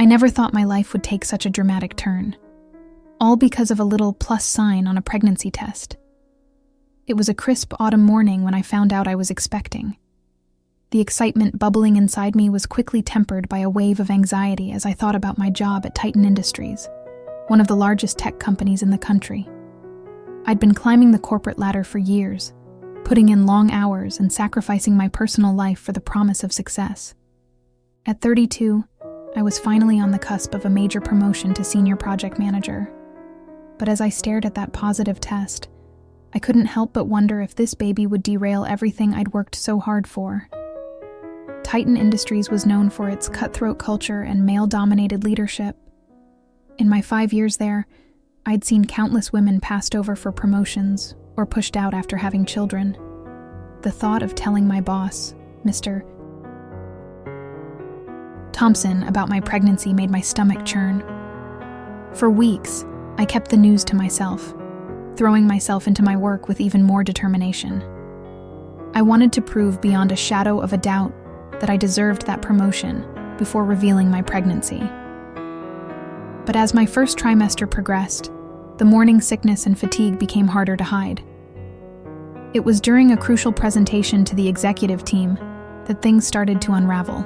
I never thought my life would take such a dramatic turn, all because of a little plus sign on a pregnancy test. It was a crisp autumn morning when I found out I was expecting. The excitement bubbling inside me was quickly tempered by a wave of anxiety as I thought about my job at Titan Industries, one of the largest tech companies in the country. I'd been climbing the corporate ladder for years, putting in long hours and sacrificing my personal life for the promise of success. At 32, I was finally on the cusp of a major promotion to senior project manager. But as I stared at that positive test, I couldn't help but wonder if this baby would derail everything I'd worked so hard for. Titan Industries was known for its cutthroat culture and male-dominated leadership. In my 5 years there, I'd seen countless women passed over for promotions or pushed out after having children. The thought of telling my boss, Mr. Thompson, about my pregnancy made my stomach churn. For weeks, I kept the news to myself, throwing myself into my work with even more determination. I wanted to prove beyond a shadow of a doubt that I deserved that promotion before revealing my pregnancy. But as my first trimester progressed, the morning sickness and fatigue became harder to hide. It was during a crucial presentation to the executive team that things started to unravel.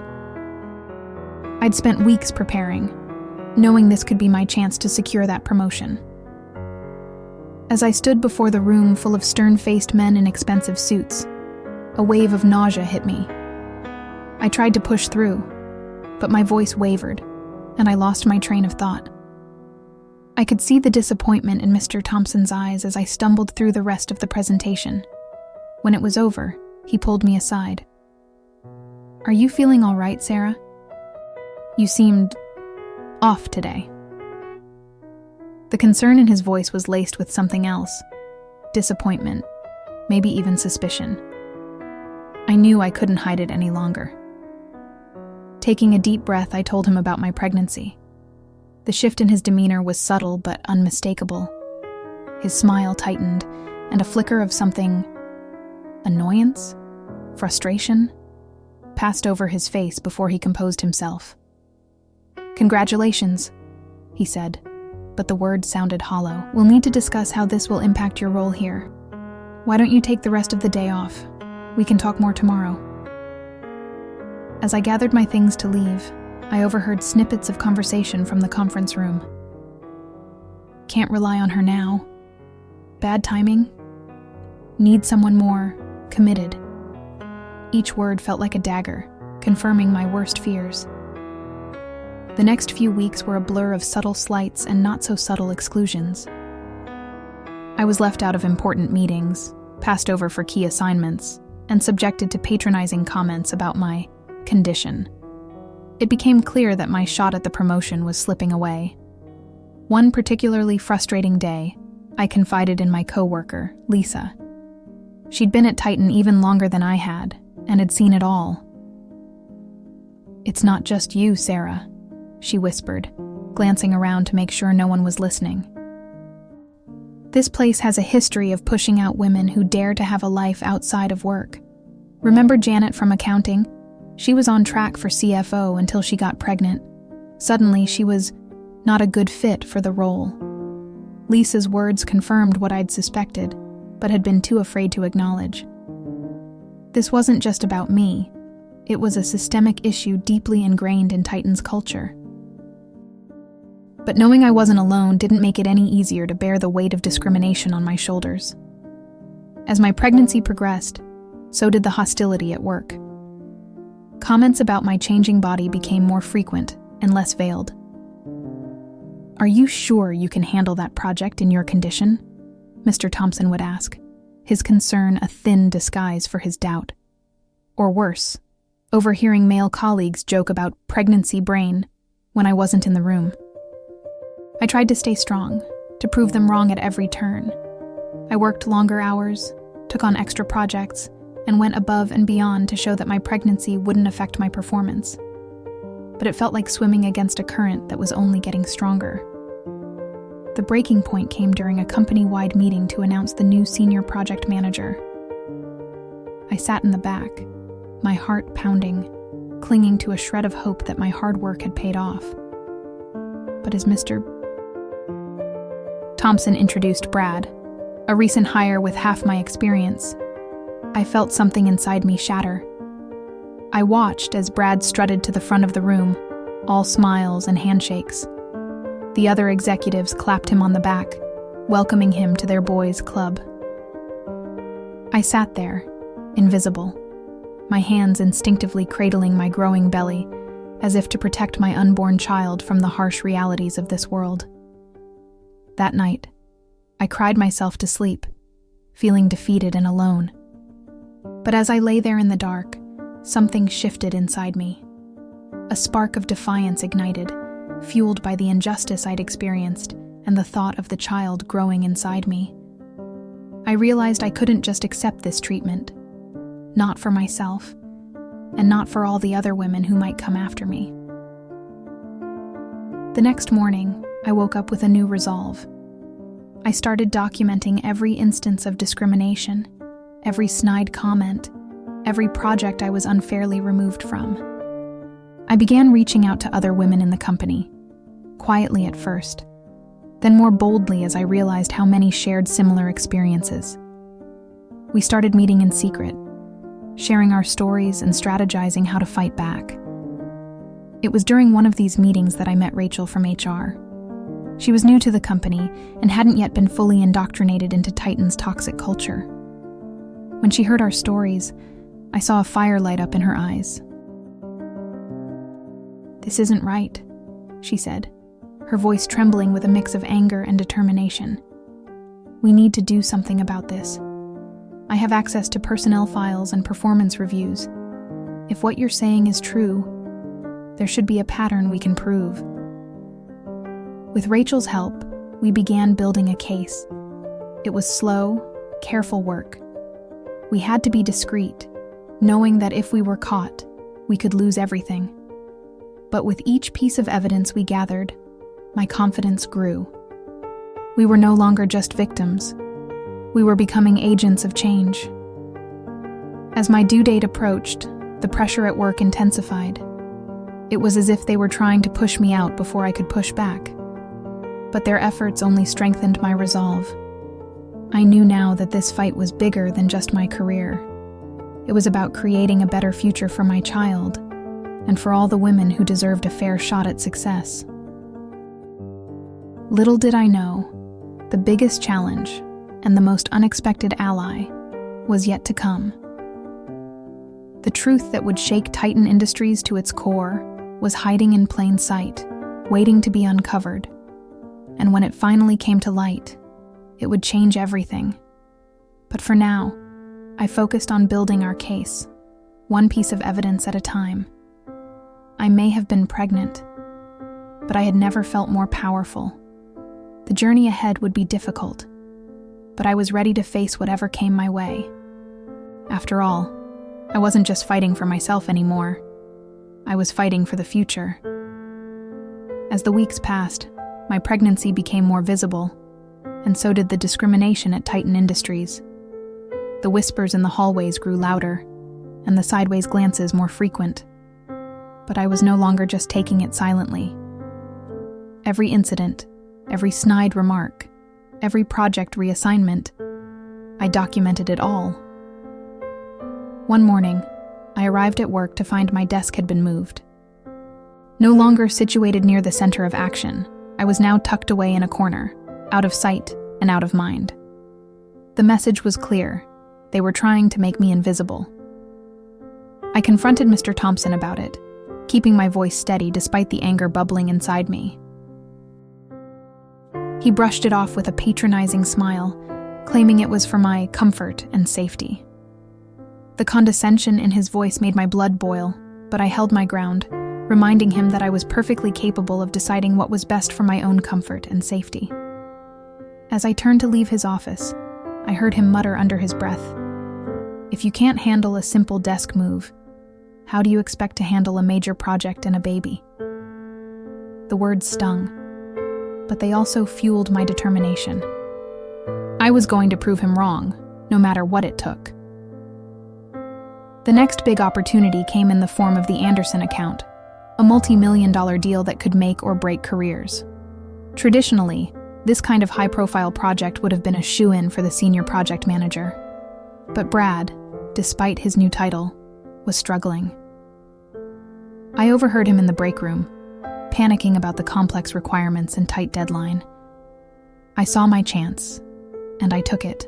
I'd spent weeks preparing, knowing this could be my chance to secure that promotion. As I stood before the room full of stern-faced men in expensive suits, a wave of nausea hit me. I tried to push through, but my voice wavered, and I lost my train of thought. I could see the disappointment in Mr. Thompson's eyes as I stumbled through the rest of the presentation. When it was over, he pulled me aside. "Are you feeling all right, Sarah? You seemed off today." The concern in his voice was laced with something else, disappointment, maybe even suspicion. I knew I couldn't hide it any longer. Taking a deep breath, I told him about my pregnancy. The shift in his demeanor was subtle but unmistakable. His smile tightened, and a flicker of something, annoyance, frustration, passed over his face before he composed himself. "Congratulations," he said, but the words sounded hollow. "We'll need to discuss how this will impact your role here. Why don't you take the rest of the day off? We can talk more tomorrow." As I gathered my things to leave, I overheard snippets of conversation from the conference room. "Can't rely on her now. Bad timing. Need someone more committed." Each word felt like a dagger, confirming my worst fears. The next few weeks were a blur of subtle slights and not-so-subtle exclusions. I was left out of important meetings, passed over for key assignments, and subjected to patronizing comments about my condition. It became clear that my shot at the promotion was slipping away. One particularly frustrating day, I confided in my coworker, Lisa. She'd been at Titan even longer than I had, and had seen it all. "It's not just you, Sarah," she whispered, glancing around to make sure no one was listening. "This place has a history of pushing out women who dare to have a life outside of work. Remember Janet from accounting? She was on track for CFO until she got pregnant. Suddenly, she was not a good fit for the role." Lisa's words confirmed what I'd suspected, but had been too afraid to acknowledge. This wasn't just about me. It was a systemic issue deeply ingrained in Titan's culture. But knowing I wasn't alone didn't make it any easier to bear the weight of discrimination on my shoulders. As my pregnancy progressed, so did the hostility at work. Comments about my changing body became more frequent and less veiled. "Are you sure you can handle that project in your condition?" Mr. Thompson would ask, his concern a thin disguise for his doubt. Or worse, overhearing male colleagues joke about pregnancy brain when I wasn't in the room. I tried to stay strong, to prove them wrong at every turn. I worked longer hours, took on extra projects, and went above and beyond to show that my pregnancy wouldn't affect my performance. But it felt like swimming against a current that was only getting stronger. The breaking point came during a company-wide meeting to announce the new senior project manager. I sat in the back, my heart pounding, clinging to a shred of hope that my hard work had paid off. But is Mr. Thompson introduced Brad, a recent hire with half my experience. I felt something inside me shatter. I watched as Brad strutted to the front of the room, all smiles and handshakes. The other executives clapped him on the back, welcoming him to their boys' club. I sat there, invisible, my hands instinctively cradling my growing belly, as if to protect my unborn child from the harsh realities of this world. That night, I cried myself to sleep, feeling defeated and alone. But as I lay there in the dark, something shifted inside me. A spark of defiance ignited, fueled by the injustice I'd experienced and the thought of the child growing inside me. I realized I couldn't just accept this treatment, not for myself, and not for all the other women who might come after me. The next morning, I woke up with a new resolve. I started documenting every instance of discrimination, every snide comment, every project I was unfairly removed from. I began reaching out to other women in the company, quietly at first, then more boldly as I realized how many shared similar experiences. We started meeting in secret, sharing our stories and strategizing how to fight back. It was during one of these meetings that I met Rachel from HR. She was new to the company and hadn't yet been fully indoctrinated into Titan's toxic culture. When she heard our stories, I saw a fire light up in her eyes. "This isn't right," she said, her voice trembling with a mix of anger and determination. "We need to do something about this. I have access to personnel files and performance reviews. If what you're saying is true, there should be a pattern we can prove." With Rachel's help, we began building a case. It was slow, careful work. We had to be discreet, knowing that if we were caught, we could lose everything. But with each piece of evidence we gathered, my confidence grew. We were no longer just victims. We were becoming agents of change. As my due date approached, the pressure at work intensified. It was as if they were trying to push me out before I could push back. But their efforts only strengthened my resolve. I knew now that this fight was bigger than just my career. It was about creating a better future for my child, and for all the women who deserved a fair shot at success. Little did I know, the biggest challenge, and the most unexpected ally, was yet to come. The truth that would shake Titan Industries to its core was hiding in plain sight, waiting to be uncovered. And when it finally came to light, it would change everything. But for now, I focused on building our case, one piece of evidence at a time. I may have been pregnant, but I had never felt more powerful. The journey ahead would be difficult, but I was ready to face whatever came my way. After all, I wasn't just fighting for myself anymore. I was fighting for the future. As the weeks passed, my pregnancy became more visible, and so did the discrimination at Titan Industries. The whispers in the hallways grew louder, and the sideways glances more frequent. But I was no longer just taking it silently. Every incident, every snide remark, every project reassignment, I documented it all. One morning, I arrived at work to find my desk had been moved. No longer situated near the center of action, I was now tucked away in a corner, out of sight and out of mind. The message was clear. They were trying to make me invisible. I confronted Mr. Thompson about it, keeping my voice steady despite the anger bubbling inside me. He brushed it off with a patronizing smile, claiming it was for my comfort and safety. The condescension in his voice made my blood boil, but I held my ground, reminding him that I was perfectly capable of deciding what was best for my own comfort and safety. As I turned to leave his office, I heard him mutter under his breath, "If you can't handle a simple desk move, how do you expect to handle a major project and a baby?" The words stung, but they also fueled my determination. I was going to prove him wrong, no matter what it took. The next big opportunity came in the form of the Anderson account, a multi-million-dollar deal that could make or break careers. Traditionally, this kind of high-profile project would have been a shoo-in for the senior project manager. But Brad, despite his new title, was struggling. I overheard him in the break room, panicking about the complex requirements and tight deadline. I saw my chance, and I took it.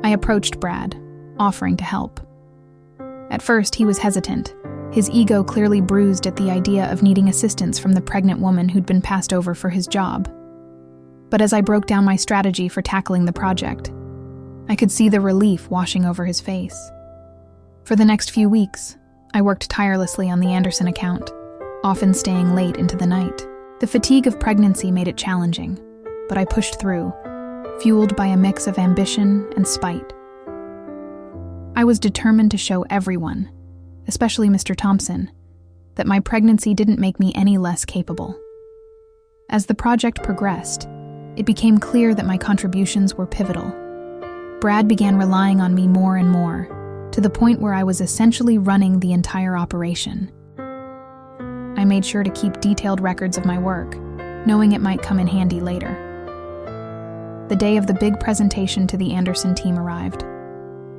I approached Brad, offering to help. At first, he was hesitant, his ego clearly bruised at the idea of needing assistance from the pregnant woman who'd been passed over for his job. But as I broke down my strategy for tackling the project, I could see the relief washing over his face. For the next few weeks, I worked tirelessly on the Anderson account, often staying late into the night. The fatigue of pregnancy made it challenging, but I pushed through, fueled by a mix of ambition and spite. I was determined to show everyone, especially Mr. Thompson, that my pregnancy didn't make me any less capable. As the project progressed, it became clear that my contributions were pivotal. Brad began relying on me more and more, to the point where I was essentially running the entire operation. I made sure to keep detailed records of my work, knowing it might come in handy later. The day of the big presentation to the Anderson team arrived.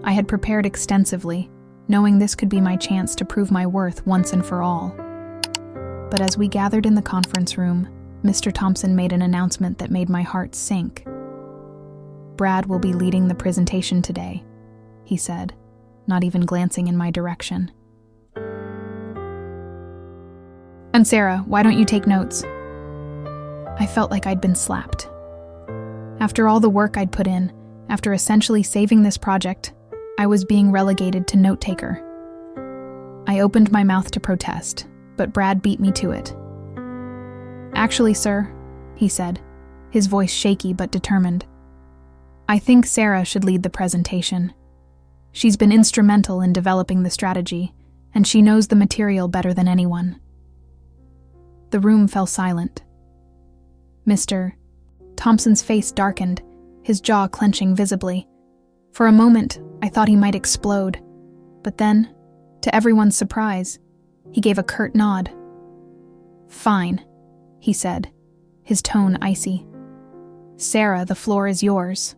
I had prepared extensively, knowing this could be my chance to prove my worth once and for all. But as we gathered in the conference room, Mr. Thompson made an announcement that made my heart sink. "Brad will be leading the presentation today," he said, not even glancing in my direction. "And Sarah, why don't you take notes?" I felt like I'd been slapped. After all the work I'd put in, after essentially saving this project, I was being relegated to note-taker. I opened my mouth to protest, but Brad beat me to it. "Actually, sir," he said, his voice shaky but determined, "I think Sarah should lead the presentation. She's been instrumental in developing the strategy, and she knows the material better than anyone." The room fell silent. Mr. Thompson's face darkened, his jaw clenching visibly. For a moment, I thought he might explode, but then, to everyone's surprise, he gave a curt nod. "Fine," he said, his tone icy. "Sarah, the floor is yours."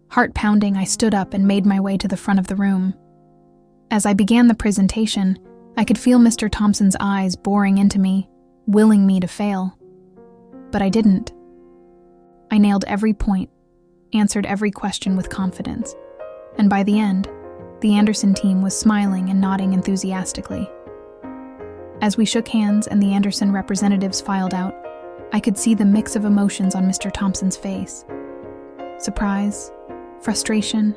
Heart pounding, I stood up and made my way to the front of the room. As I began the presentation, I could feel Mr. Thompson's eyes boring into me, willing me to fail. But I didn't. I nailed every point, answered every question with confidence, and by the end, the Anderson team was smiling and nodding enthusiastically. As we shook hands and the Anderson representatives filed out, I could see the mix of emotions on Mr. Thompson's face. Surprise, frustration,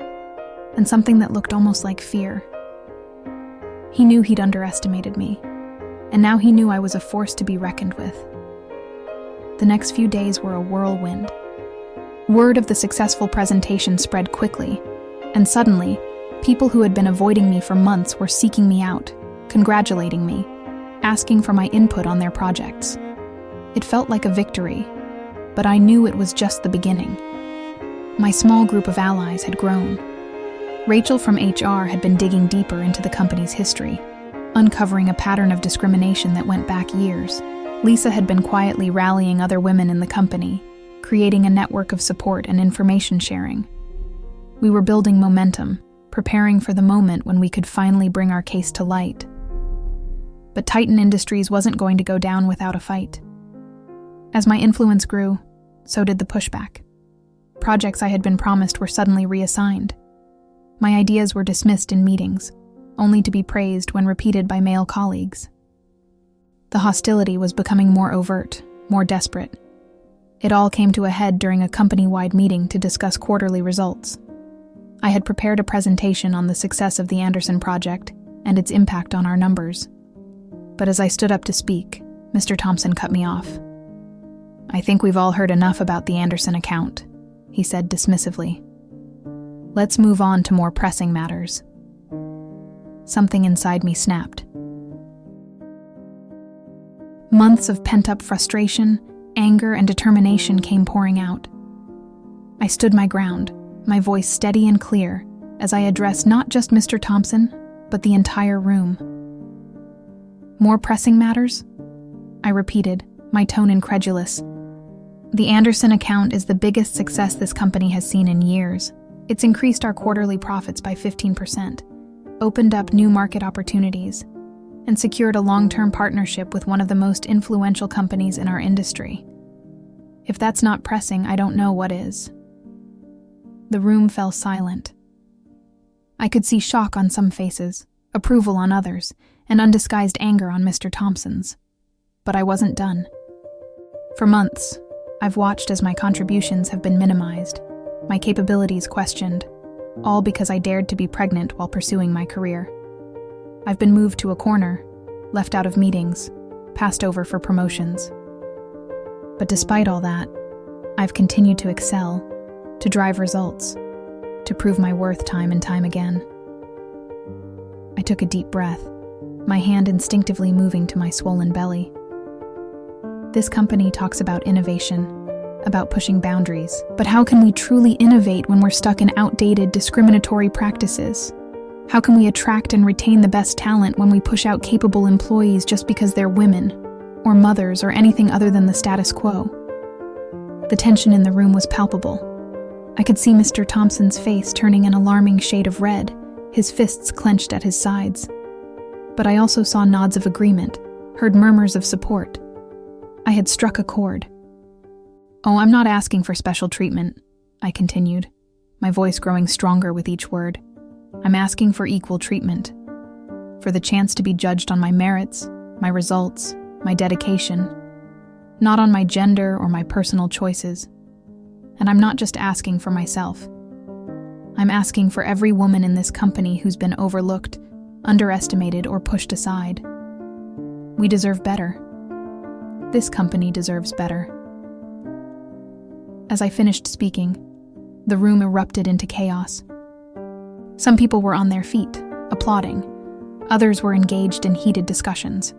and something that looked almost like fear. He knew he'd underestimated me, and now he knew I was a force to be reckoned with. The next few days were a whirlwind. Word of the successful presentation spread quickly, and suddenly, people who had been avoiding me for months were seeking me out, congratulating me, asking for my input on their projects. It felt like a victory, but I knew it was just the beginning. My small group of allies had grown. Rachel from HR had been digging deeper into the company's history, uncovering a pattern of discrimination that went back years. Lisa had been quietly rallying other women in the company, creating a network of support and information sharing. We were building momentum, preparing for the moment when we could finally bring our case to light. But Titan Industries wasn't going to go down without a fight. As my influence grew, so did the pushback. Projects I had been promised were suddenly reassigned. My ideas were dismissed in meetings, only to be praised when repeated by male colleagues. The hostility was becoming more overt, more desperate. It all came to a head during a company-wide meeting to discuss quarterly results. I had prepared a presentation on the success of the Anderson project and its impact on our numbers. But as I stood up to speak, Mr. Thompson cut me off. "I think we've all heard enough about the Anderson account," he said dismissively. "Let's move on to more pressing matters." Something inside me snapped. Months of pent-up frustration, anger, and determination came pouring out. I stood my ground, my voice steady and clear, as I addressed not just Mr. Thompson, but the entire room. "More pressing matters?" I repeated, my tone incredulous. The Anderson account is the biggest success this company has seen in years. It's increased our quarterly profits by 15%, opened up new market opportunities, and secured a long-term partnership with one of the most influential companies in our industry. If that's not pressing, I don't know what is. The room fell silent. I could see shock on some faces, approval on others, and undisguised anger on Mr. Thompson's. But I wasn't done. For months, I've watched as my contributions have been minimized, my capabilities questioned, all because I dared to be pregnant while pursuing my career. I've been moved to a corner, left out of meetings, passed over for promotions. But despite all that, I've continued to excel, to drive results, to prove my worth time and time again. I took a deep breath, my hand instinctively moving to my swollen belly. This company talks about innovation, about pushing boundaries, but how can we truly innovate when we're stuck in outdated, discriminatory practices? How can we attract and retain the best talent when we push out capable employees just because they're women, or mothers, or anything other than the status quo? The tension in the room was palpable. I could see Mr. Thompson's face turning an alarming shade of red, his fists clenched at his sides. But I also saw nods of agreement, heard murmurs of support. I had struck a chord. "Oh, I'm not asking for special treatment," I continued, my voice growing stronger with each word. "I'm asking for equal treatment, for the chance to be judged on my merits, my results, my dedication, not on my gender or my personal choices. And I'm not just asking for myself. I'm asking for every woman in this company who's been overlooked, underestimated, or pushed aside. We deserve better. This company deserves better." As I finished speaking, the room erupted into chaos. Some people were on their feet, applauding. Others were engaged in heated discussions.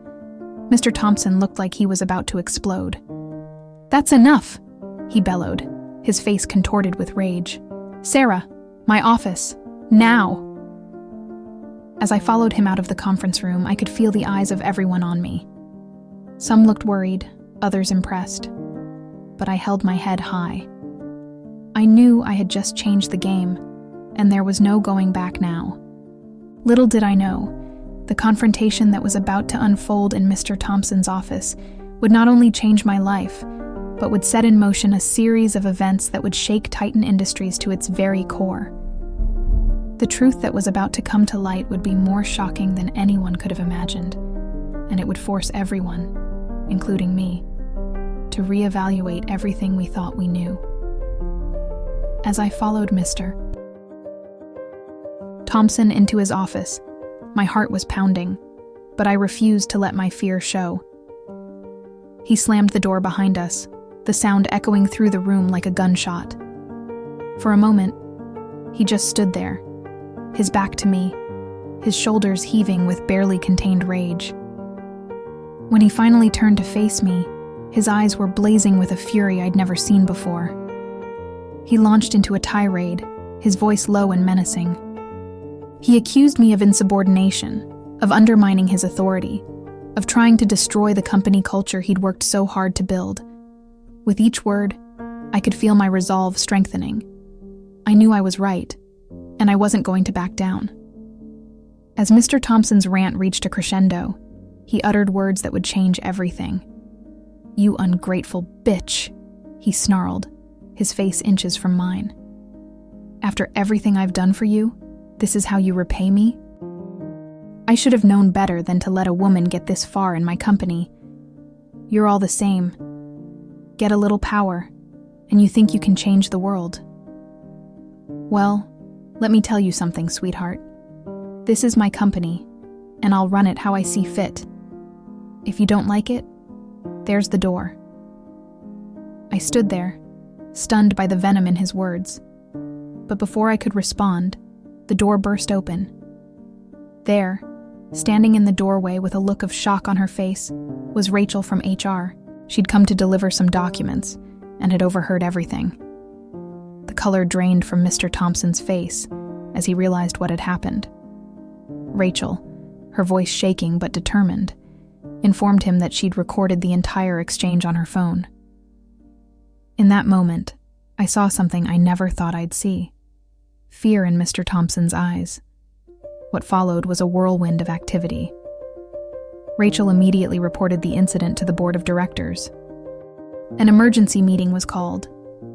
Mr. Thompson looked like he was about to explode. "That's enough," he bellowed, his face contorted with rage. "Sarah, my office, now." As I followed him out of the conference room, I could feel the eyes of everyone on me. Some looked worried, others impressed, but I held my head high. I knew I had just changed the game, and there was no going back now. Little did I know, the confrontation that was about to unfold in Mr. Thompson's office would not only change my life, but would set in motion a series of events that would shake Titan Industries to its very core. The truth that was about to come to light would be more shocking than anyone could have imagined, and it would force everyone, including me, to reevaluate everything we thought we knew. As I followed Mr. Thompson into his office, my heart was pounding, but I refused to let my fear show. He slammed the door behind us, the sound echoing through the room like a gunshot. For a moment, he just stood there, his back to me, his shoulders heaving with barely contained rage. When he finally turned to face me, his eyes were blazing with a fury I'd never seen before. He launched into a tirade, his voice low and menacing. He accused me of insubordination, of undermining his authority, of trying to destroy the company culture he'd worked so hard to build. With each word, I could feel my resolve strengthening. I knew I was right, and I wasn't going to back down. As Mr. Thompson's rant reached a crescendo, he uttered words that would change everything. "You ungrateful bitch," he snarled, his face inches from mine. "After everything I've done for you, this is how you repay me? I should have known better than to let a woman get this far in my company. You're all the same. Get a little power, and you think you can change the world. Well, let me tell you something, sweetheart. This is my company, and I'll run it how I see fit. If you don't like it, there's the door." I stood there, stunned by the venom in his words. But before I could respond, the door burst open. There, standing in the doorway with a look of shock on her face, was Rachel from HR. She'd come to deliver some documents and had overheard everything. The color drained from Mr. Thompson's face as he realized what had happened. Rachel, her voice shaking but determined, informed him that she'd recorded the entire exchange on her phone. In that moment, I saw something I never thought I'd see. Fear in Mr. Thompson's eyes. What followed was a whirlwind of activity. Rachel immediately reported the incident to the board of directors. An emergency meeting was called,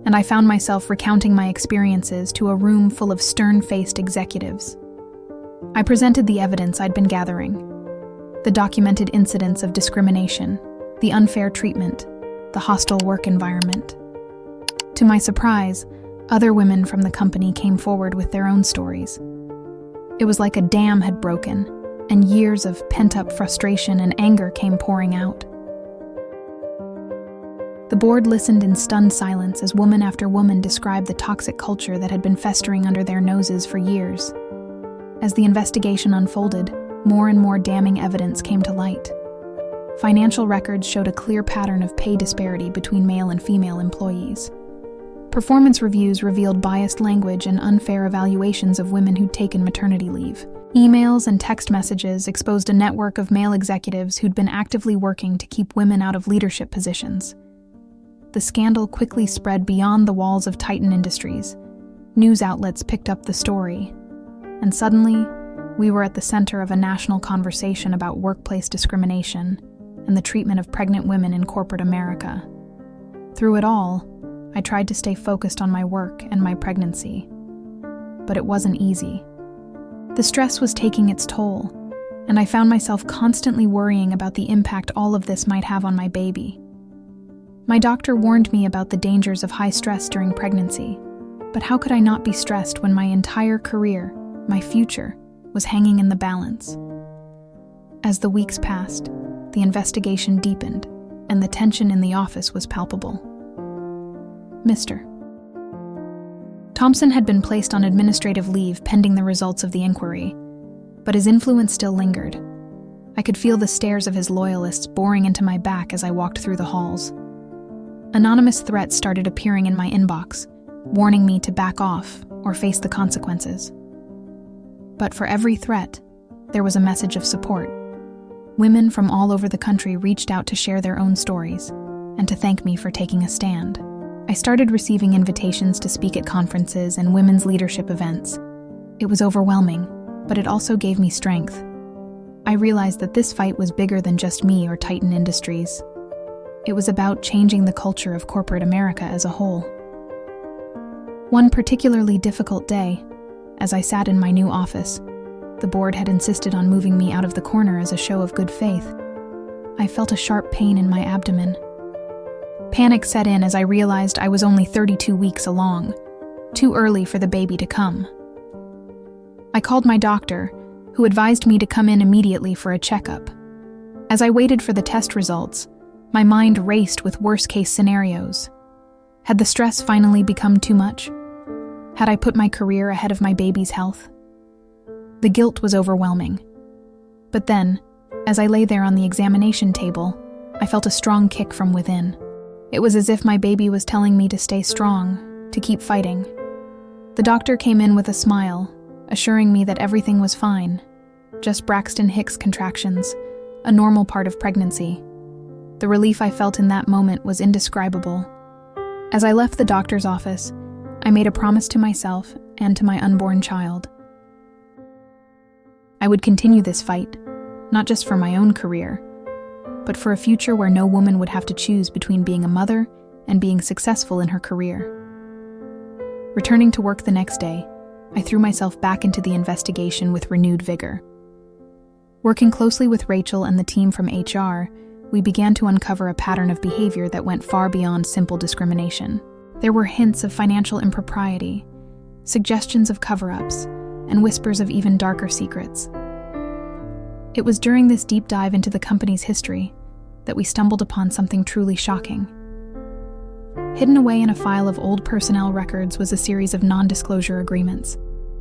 and I found myself recounting my experiences to a room full of stern-faced executives. I presented the evidence I'd been gathering: the documented incidents of discrimination, the unfair treatment, the hostile work environment. To my surprise, other women from the company came forward with their own stories. It was like a dam had broken, and years of pent-up frustration and anger came pouring out. The board listened in stunned silence as woman after woman described the toxic culture that had been festering under their noses for years. As the investigation unfolded, more and more damning evidence came to light. Financial records showed a clear pattern of pay disparity between male and female employees. Performance reviews revealed biased language and unfair evaluations of women who'd taken maternity leave. Emails and text messages exposed a network of male executives who'd been actively working to keep women out of leadership positions. The scandal quickly spread beyond the walls of Titan Industries. News outlets picked up the story, and suddenly, we were at the center of a national conversation about workplace discrimination and the treatment of pregnant women in corporate America. Through it all, I tried to stay focused on my work and my pregnancy, but it wasn't easy. The stress was taking its toll, and I found myself constantly worrying about the impact all of this might have on my baby. My doctor warned me about the dangers of high stress during pregnancy, but how could I not be stressed when my entire career, my future, was hanging in the balance? As the weeks passed, the investigation deepened, and the tension in the office was palpable. Mr. Thompson had been placed on administrative leave pending the results of the inquiry, but his influence still lingered. I could feel the stares of his loyalists boring into my back as I walked through the halls. Anonymous threats started appearing in my inbox, warning me to back off or face the consequences. But for every threat, there was a message of support. Women from all over the country reached out to share their own stories and to thank me for taking a stand. I started receiving invitations to speak at conferences and women's leadership events. It was overwhelming, but it also gave me strength. I realized that this fight was bigger than just me or Titan Industries. It was about changing the culture of corporate America as a whole. One particularly difficult day, as I sat in my new office, the board had insisted on moving me out of the corner as a show of good faith. I felt a sharp pain in my abdomen. Panic set in as I realized I was only 32 weeks along, too early for the baby to come. I called my doctor, who advised me to come in immediately for a checkup. As I waited for the test results, my mind raced with worst-case scenarios. Had the stress finally become too much? Had I put my career ahead of my baby's health? The guilt was overwhelming. But then, as I lay there on the examination table, I felt a strong kick from within. It was as if my baby was telling me to stay strong, to keep fighting. The doctor came in with a smile, assuring me that everything was fine, just Braxton Hicks contractions, a normal part of pregnancy. The relief I felt in that moment was indescribable. As I left the doctor's office, I made a promise to myself and to my unborn child. I would continue this fight, not just for my own career, but for a future where no woman would have to choose between being a mother and being successful in her career. Returning to work the next day, I threw myself back into the investigation with renewed vigor. Working closely with Rachel and the team from HR, we began to uncover a pattern of behavior that went far beyond simple discrimination. There were hints of financial impropriety, suggestions of cover-ups, and whispers of even darker secrets. It was during this deep dive into the company's history that we stumbled upon something truly shocking. Hidden away in a file of old personnel records was a series of non-disclosure agreements,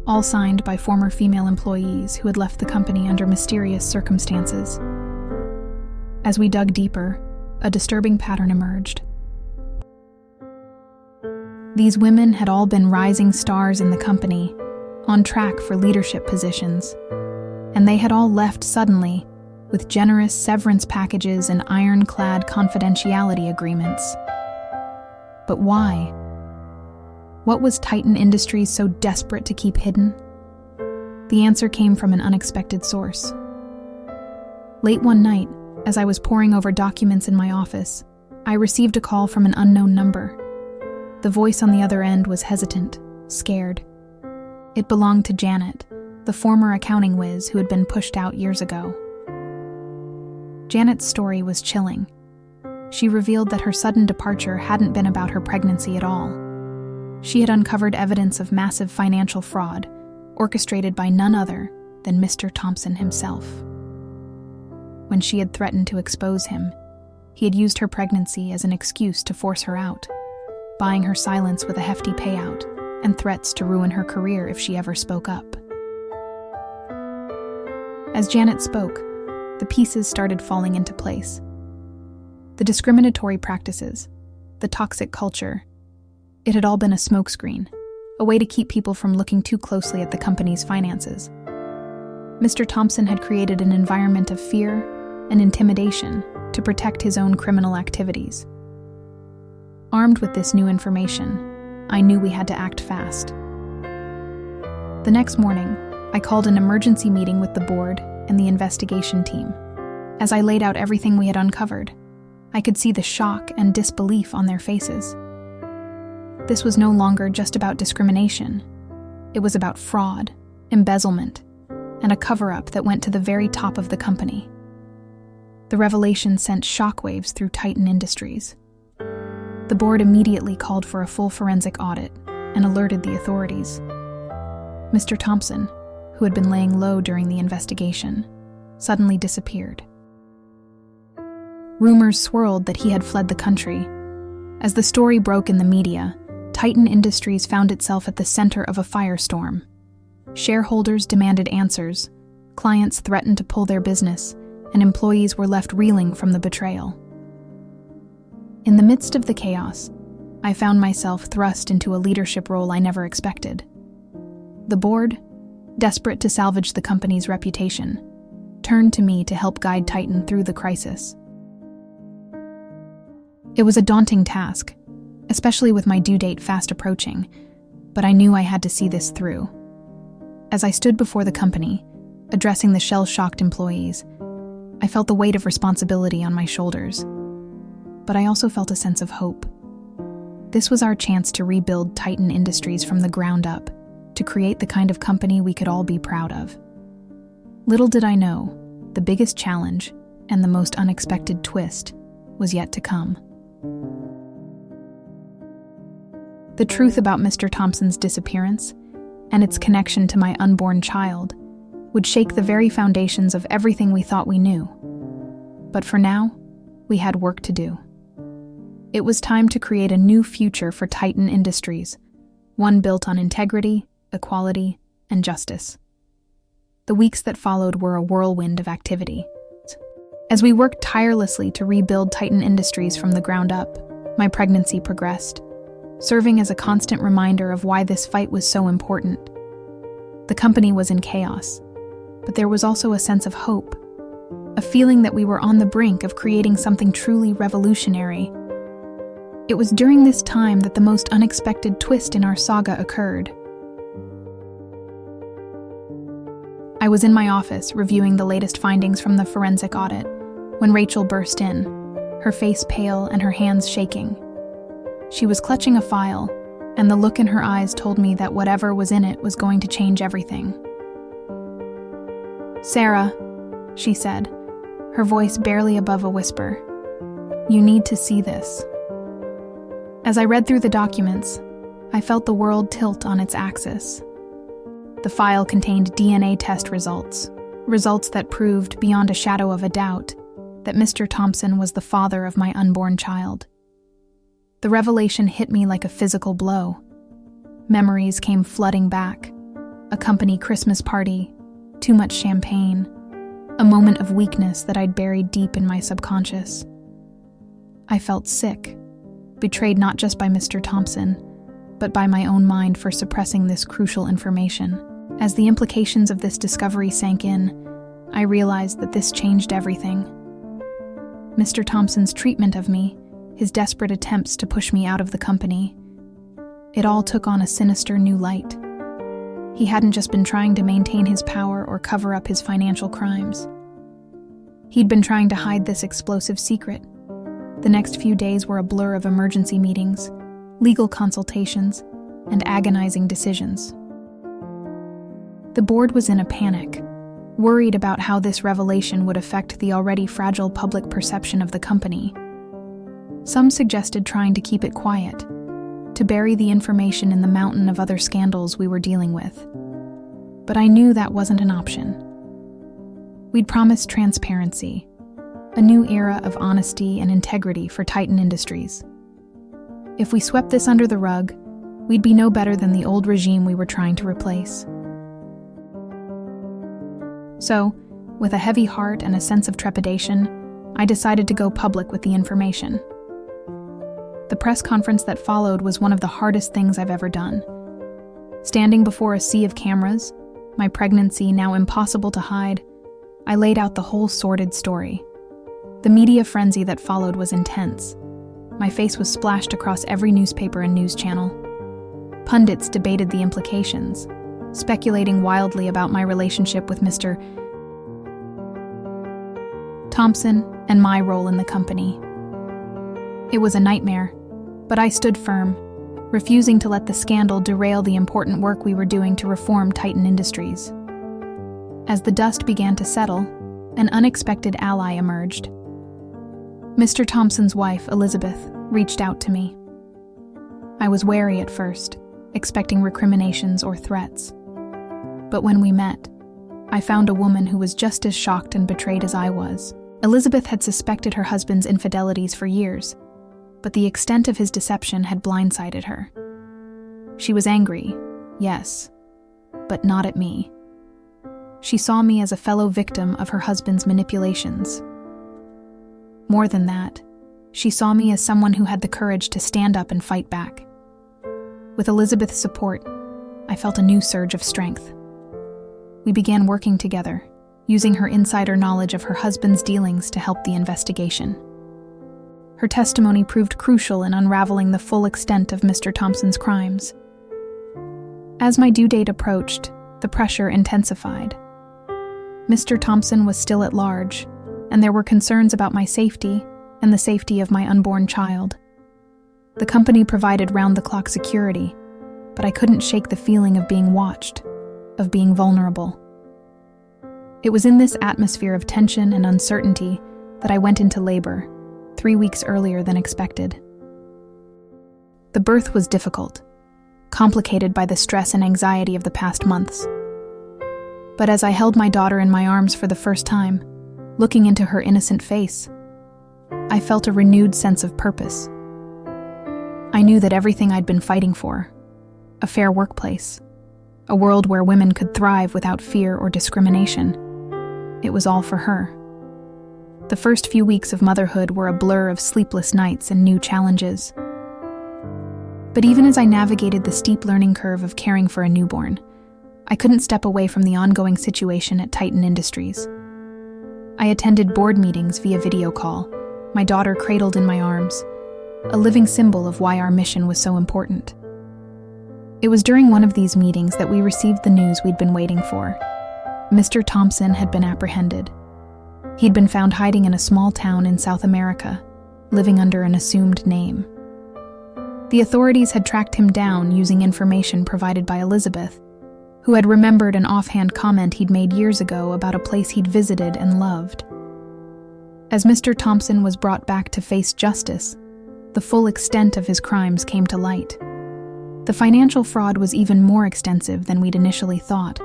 all signed by former female employees who had left the company under mysterious circumstances. As we dug deeper, a disturbing pattern emerged. These women had all been rising stars in the company, on track for leadership positions, and they had all left suddenly, with generous severance packages and ironclad confidentiality agreements. But why? What was Titan Industries so desperate to keep hidden? The answer came from an unexpected source. Late one night, as I was poring over documents in my office, I received a call from an unknown number. The voice on the other end was hesitant, scared. It belonged to Janet, the former accounting whiz who had been pushed out years ago. Janet's story was chilling. She revealed that her sudden departure hadn't been about her pregnancy at all. She had uncovered evidence of massive financial fraud, orchestrated by none other than Mr. Thompson himself. When she had threatened to expose him, he had used her pregnancy as an excuse to force her out, buying her silence with a hefty payout and threats to ruin her career if she ever spoke up. As Janet spoke, the pieces started falling into place. The discriminatory practices, the toxic culture, it had all been a smokescreen, a way to keep people from looking too closely at the company's finances. Mr. Thompson had created an environment of fear and intimidation to protect his own criminal activities. Armed with this new information, I knew we had to act fast. The next morning, I called an emergency meeting with the board and the investigation team. As I laid out everything we had uncovered, I could see the shock and disbelief on their faces. This was no longer just about discrimination. It was about fraud, embezzlement, and a cover-up that went to the very top of the company. The revelation sent shockwaves through Titan Industries. The board immediately called for a full forensic audit and alerted the authorities. Mr. Thompson, who had been laying low during the investigation, suddenly disappeared. Rumors swirled that he had fled the country. As the story broke in the media, Titan Industries found itself at the center of a firestorm. Shareholders demanded answers, clients threatened to pull their business, and employees were left reeling from the betrayal. In the midst of the chaos, I found myself thrust into a leadership role I never expected. The board, desperate to salvage the company's reputation, turned to me to help guide Titan through the crisis. It was a daunting task, especially with my due date fast approaching, but I knew I had to see this through. As I stood before the company, addressing the shell-shocked employees, I felt the weight of responsibility on my shoulders, but I also felt a sense of hope. This was our chance to rebuild Titan Industries from the ground up, to create the kind of company we could all be proud of. Little did I know, the biggest challenge and the most unexpected twist was yet to come. The truth about Mr. Thompson's disappearance and its connection to my unborn child would shake the very foundations of everything we thought we knew. But for now, we had work to do. It was time to create a new future for Titan Industries, one built on integrity, equality, and justice. The weeks that followed were a whirlwind of activity. As we worked tirelessly to rebuild Titan Industries from the ground up, my pregnancy progressed, serving as a constant reminder of why this fight was so important. The company was in chaos, but there was also a sense of hope, a feeling that we were on the brink of creating something truly revolutionary. It was during this time that the most unexpected twist in our saga occurred. I was in my office reviewing the latest findings from the forensic audit when Rachel burst in, her face pale and her hands shaking. She was clutching a file, and the look in her eyes told me that whatever was in it was going to change everything. "Sarah," she said, her voice barely above a whisper, "you need to see this." As I read through the documents, I felt the world tilt on its axis. The file contained DNA test results that proved beyond a shadow of a doubt that Mr. Thompson was the father of my unborn child. The revelation hit me like a physical blow. Memories came flooding back. A company Christmas party, too much champagne, a moment of weakness that I'd buried deep in my subconscious. I felt sick, betrayed not just by Mr. Thompson, but by my own mind for suppressing this crucial information. As the implications of this discovery sank in, I realized that this changed everything. Mr. Thompson's treatment of me, his desperate attempts to push me out of the company, it all took on a sinister new light. He hadn't just been trying to maintain his power or cover up his financial crimes. He'd been trying to hide this explosive secret. The next few days were a blur of emergency meetings, legal consultations, and agonizing decisions. The board was in a panic, worried about how this revelation would affect the already fragile public perception of the company. Some suggested trying to keep it quiet, to bury the information in the mountain of other scandals we were dealing with. But I knew that wasn't an option. We'd promised transparency, a new era of honesty and integrity for Titan Industries. If we swept this under the rug, we'd be no better than the old regime we were trying to replace. So, with a heavy heart and a sense of trepidation, I decided to go public with the information. The press conference that followed was one of the hardest things I've ever done. Standing before a sea of cameras, my pregnancy now impossible to hide, I laid out the whole sordid story. The media frenzy that followed was intense. My face was splashed across every newspaper and news channel. Pundits debated the implications, speculating wildly about my relationship with Mr. Thompson and my role in the company. It was a nightmare, but I stood firm, refusing to let the scandal derail the important work we were doing to reform Titan Industries. As the dust began to settle, an unexpected ally emerged. Mr. Thompson's wife, Elizabeth, reached out to me. I was wary at first, expecting recriminations or threats. But when we met, I found a woman who was just as shocked and betrayed as I was. Elizabeth had suspected her husband's infidelities for years, but the extent of his deception had blindsided her. She was angry, yes, but not at me. She saw me as a fellow victim of her husband's manipulations. More than that, she saw me as someone who had the courage to stand up and fight back. With Elizabeth's support, I felt a new surge of strength. We began working together, using her insider knowledge of her husband's dealings to help the investigation. Her testimony proved crucial in unraveling the full extent of Mr. Thompson's crimes. As my due date approached, the pressure intensified. Mr. Thompson was still at large, and there were concerns about my safety and the safety of my unborn child. The company provided round-the-clock security, but I couldn't shake the feeling of being watched, of being vulnerable. It was in this atmosphere of tension and uncertainty that I went into labor, 3 weeks earlier than expected. The birth was difficult, complicated by the stress and anxiety of the past months. But as I held my daughter in my arms for the first time, looking into her innocent face, I felt a renewed sense of purpose. I knew that everything I'd been fighting for, a fair workplace, a world where women could thrive without fear or discrimination, it was all for her. The first few weeks of motherhood were a blur of sleepless nights and new challenges. But even as I navigated the steep learning curve of caring for a newborn, I couldn't step away from the ongoing situation at Titan Industries. I attended board meetings via video call, my daughter cradled in my arms, a living symbol of why our mission was so important. It was during one of these meetings that we received the news we'd been waiting for. Mr. Thompson had been apprehended. He'd been found hiding in a small town in South America, living under an assumed name. The authorities had tracked him down using information provided by Elizabeth, who had remembered an offhand comment he'd made years ago about a place he'd visited and loved. As Mr. Thompson was brought back to face justice, the full extent of his crimes came to light. The financial fraud was even more extensive than we'd initially thought,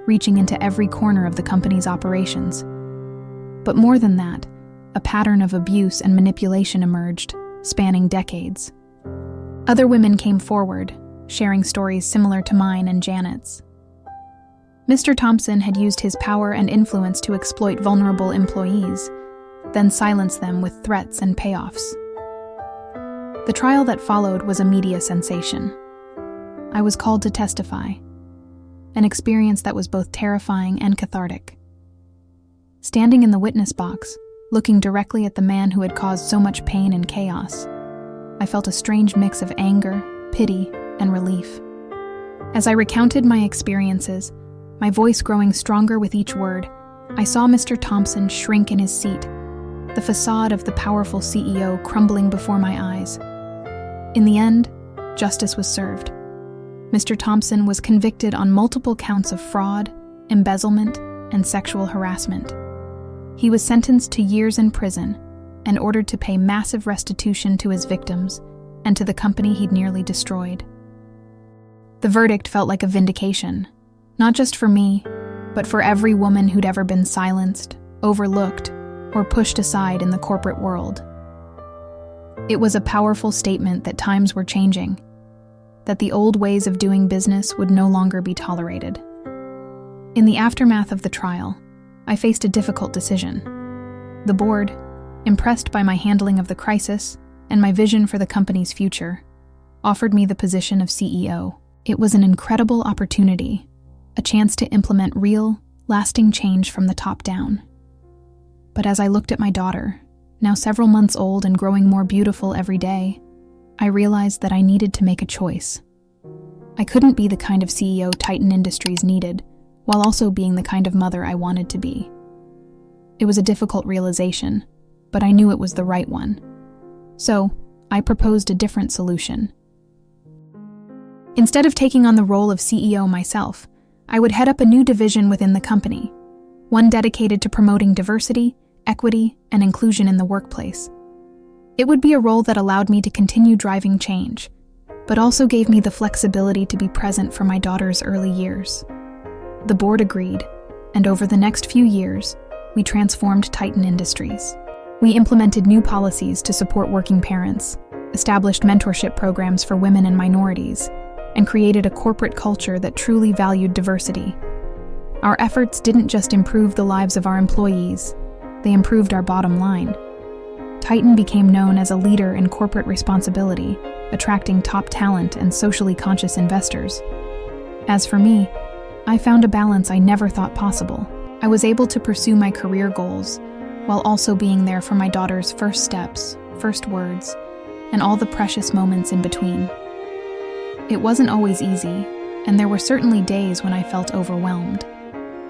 reaching into every corner of the company's operations. But more than that, a pattern of abuse and manipulation emerged, spanning decades. Other women came forward, sharing stories similar to mine and Janet's. Mr. Thompson had used his power and influence to exploit vulnerable employees, then silence them with threats and payoffs. The trial that followed was a media sensation. I was called to testify, an experience that was both terrifying and cathartic. Standing in the witness box, looking directly at the man who had caused so much pain and chaos, I felt a strange mix of anger, pity, and relief. As I recounted my experiences, my voice growing stronger with each word, I saw Mr. Thompson shrink in his seat, the facade of the powerful CEO crumbling before my eyes. In the end, justice was served. Mr. Thompson was convicted on multiple counts of fraud, embezzlement, and sexual harassment. He was sentenced to years in prison and ordered to pay massive restitution to his victims and to the company he'd nearly destroyed. The verdict felt like a vindication, not just for me, but for every woman who'd ever been silenced, overlooked, or pushed aside in the corporate world. It was a powerful statement that times were changing, that the old ways of doing business would no longer be tolerated. In the aftermath of the trial, I faced a difficult decision. The board, impressed by my handling of the crisis and my vision for the company's future, offered me the position of CEO. It was an incredible opportunity, a chance to implement real, lasting change from the top down. But as I looked at my daughter, now several months old and growing more beautiful every day, I realized that I needed to make a choice. I couldn't be the kind of CEO Titan Industries needed, while also being the kind of mother I wanted to be. It was a difficult realization, but I knew it was the right one. So, I proposed a different solution. Instead of taking on the role of CEO myself, I would head up a new division within the company, one dedicated to promoting diversity, equity, and inclusion in the workplace. It would be a role that allowed me to continue driving change, but also gave me the flexibility to be present for my daughter's early years. The board agreed, and over the next few years, we transformed Titan Industries. We implemented new policies to support working parents, established mentorship programs for women and minorities, and created a corporate culture that truly valued diversity. Our efforts didn't just improve the lives of our employees, they improved our bottom line. Titan became known as a leader in corporate responsibility, attracting top talent and socially conscious investors. As for me, I found a balance I never thought possible. I was able to pursue my career goals, while also being there for my daughter's first steps, first words, and all the precious moments in between. It wasn't always easy, and there were certainly days when I felt overwhelmed.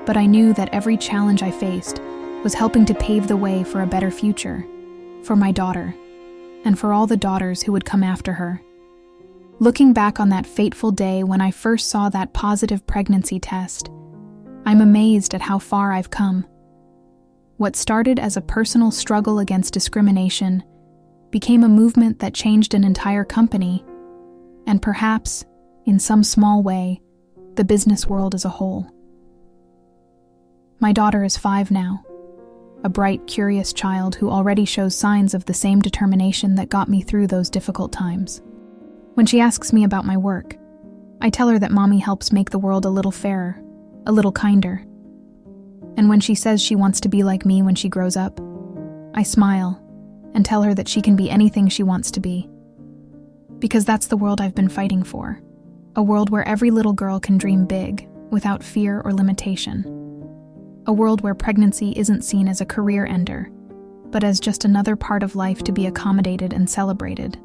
But I knew that every challenge I faced was helping to pave the way for a better future, for my daughter, and for all the daughters who would come after her. Looking back on that fateful day when I first saw that positive pregnancy test, I'm amazed at how far I've come. What started as a personal struggle against discrimination became a movement that changed an entire company, and perhaps, in some small way, the business world as a whole. My daughter is 5 now, a bright, curious child who already shows signs of the same determination that got me through those difficult times. When she asks me about my work, I tell her that Mommy helps make the world a little fairer, a little kinder. And when she says she wants to be like me when she grows up, I smile and tell her that she can be anything she wants to be. Because that's the world I've been fighting for, a world where every little girl can dream big, without fear or limitation. A world where pregnancy isn't seen as a career ender, but as just another part of life to be accommodated and celebrated.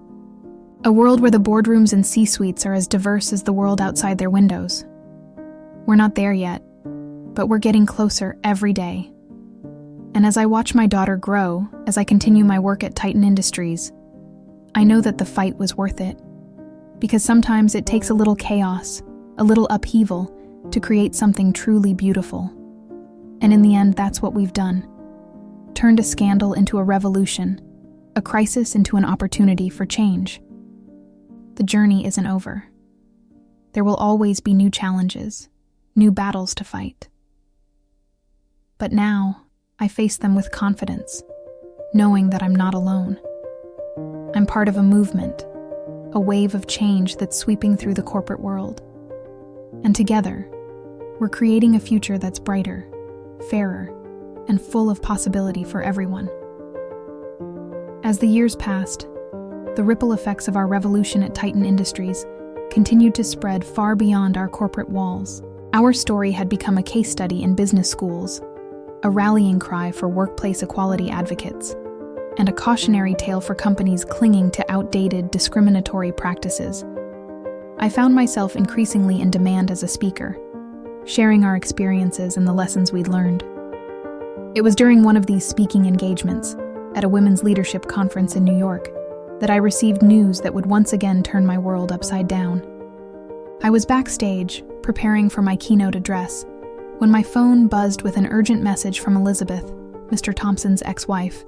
A world where the boardrooms and C-suites are as diverse as the world outside their windows. We're not there yet, but we're getting closer every day. And as I watch my daughter grow, as I continue my work at Titan Industries, I know that the fight was worth it. Because sometimes it takes a little chaos, a little upheaval, to create something truly beautiful. And in the end, that's what we've done. Turned a scandal into a revolution, a crisis into an opportunity for change. The journey isn't over. There will always be new challenges, new battles to fight. But now, I face them with confidence, knowing that I'm not alone. I'm part of a movement, a wave of change that's sweeping through the corporate world. And together, we're creating a future that's brighter, fairer, and full of possibility for everyone. As the years passed, the ripple effects of our revolution at Titan Industries continued to spread far beyond our corporate walls. Our story had become a case study in business schools, a rallying cry for workplace equality advocates, and a cautionary tale for companies clinging to outdated, discriminatory practices. I found myself increasingly in demand as a speaker, sharing our experiences and the lessons we'd learned. It was during one of these speaking engagements, at a women's leadership conference in New York, that I received news that would once again turn my world upside down. I was backstage, preparing for my keynote address, when my phone buzzed with an urgent message from Elizabeth, Mr. Thompson's ex-wife.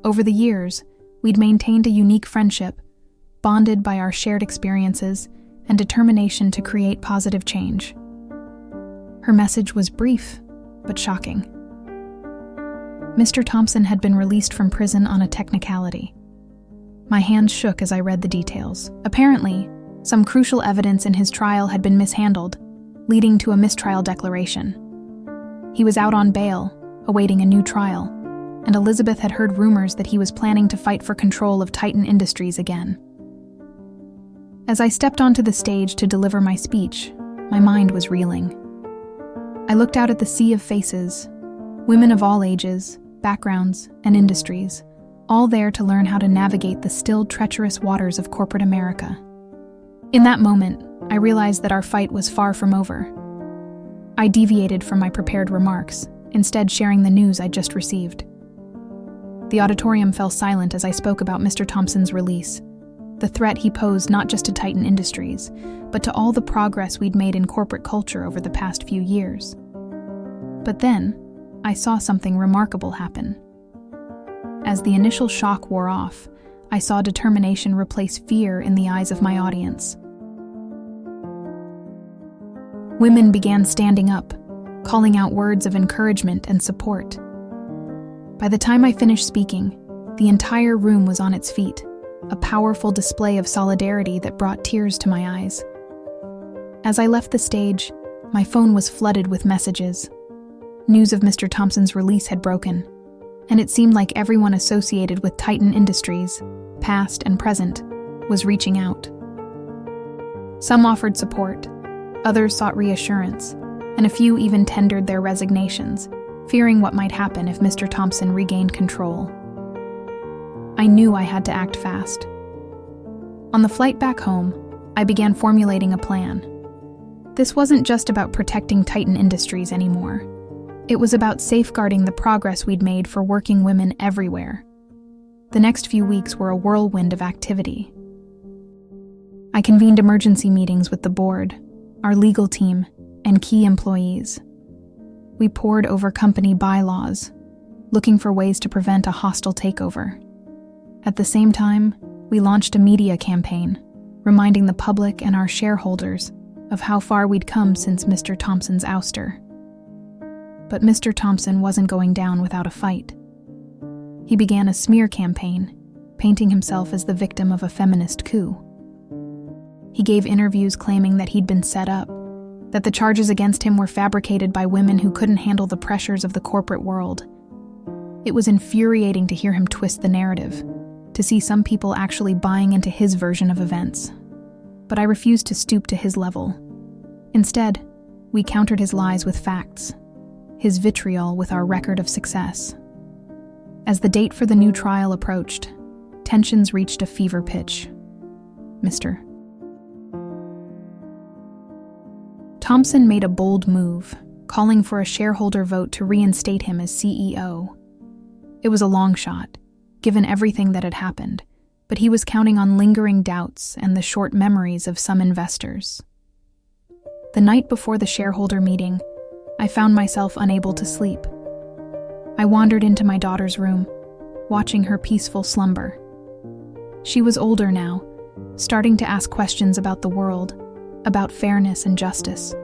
Over the years, we'd maintained a unique friendship, bonded by our shared experiences and determination to create positive change. Her message was brief, but shocking. Mr. Thompson had been released from prison on a technicality. My hands shook as I read the details. Apparently, some crucial evidence in his trial had been mishandled, leading to a mistrial declaration. He was out on bail, awaiting a new trial, and Elizabeth had heard rumors that he was planning to fight for control of Titan Industries again. As I stepped onto the stage to deliver my speech, my mind was reeling. I looked out at the sea of faces, women of all ages, backgrounds, and industries, all there to learn how to navigate the still treacherous waters of corporate America. In that moment, I realized that our fight was far from over. I deviated from my prepared remarks, instead sharing the news I'd just received. The auditorium fell silent as I spoke about Mr. Thompson's release, the threat he posed not just to Titan Industries, but to all the progress we'd made in corporate culture over the past few years. But then, I saw something remarkable happen. As the initial shock wore off, I saw determination replace fear in the eyes of my audience. Women began standing up, calling out words of encouragement and support. By the time I finished speaking, the entire room was on its feet, a powerful display of solidarity that brought tears to my eyes. As I left the stage, my phone was flooded with messages. News of Mr. Thompson's release had broken, and it seemed like everyone associated with Titan Industries, past and present, was reaching out. Some offered support, others sought reassurance, and a few even tendered their resignations, fearing what might happen if Mr. Thompson regained control. I knew I had to act fast. On the flight back home, I began formulating a plan. This wasn't just about protecting Titan Industries anymore. It was about safeguarding the progress we'd made for working women everywhere. The next few weeks were a whirlwind of activity. I convened emergency meetings with the board, our legal team, and key employees. We pored over company bylaws, looking for ways to prevent a hostile takeover. At the same time, we launched a media campaign, reminding the public and our shareholders of how far we'd come since Mr. Thompson's ouster. But Mr. Thompson wasn't going down without a fight. He began a smear campaign, painting himself as the victim of a feminist coup. He gave interviews claiming that he'd been set up, that the charges against him were fabricated by women who couldn't handle the pressures of the corporate world. It was infuriating to hear him twist the narrative, to see some people actually buying into his version of events. But I refused to stoop to his level. Instead, we countered his lies with facts, his vitriol with our record of success. As the date for the new trial approached, tensions reached a fever pitch. Mr. Thompson made a bold move, calling for a shareholder vote to reinstate him as CEO. It was a long shot, given everything that had happened, but he was counting on lingering doubts and the short memories of some investors. The night before the shareholder meeting, I found myself unable to sleep. I wandered into my daughter's room, watching her peaceful slumber. She was older now, starting to ask questions about the world, about fairness and justice.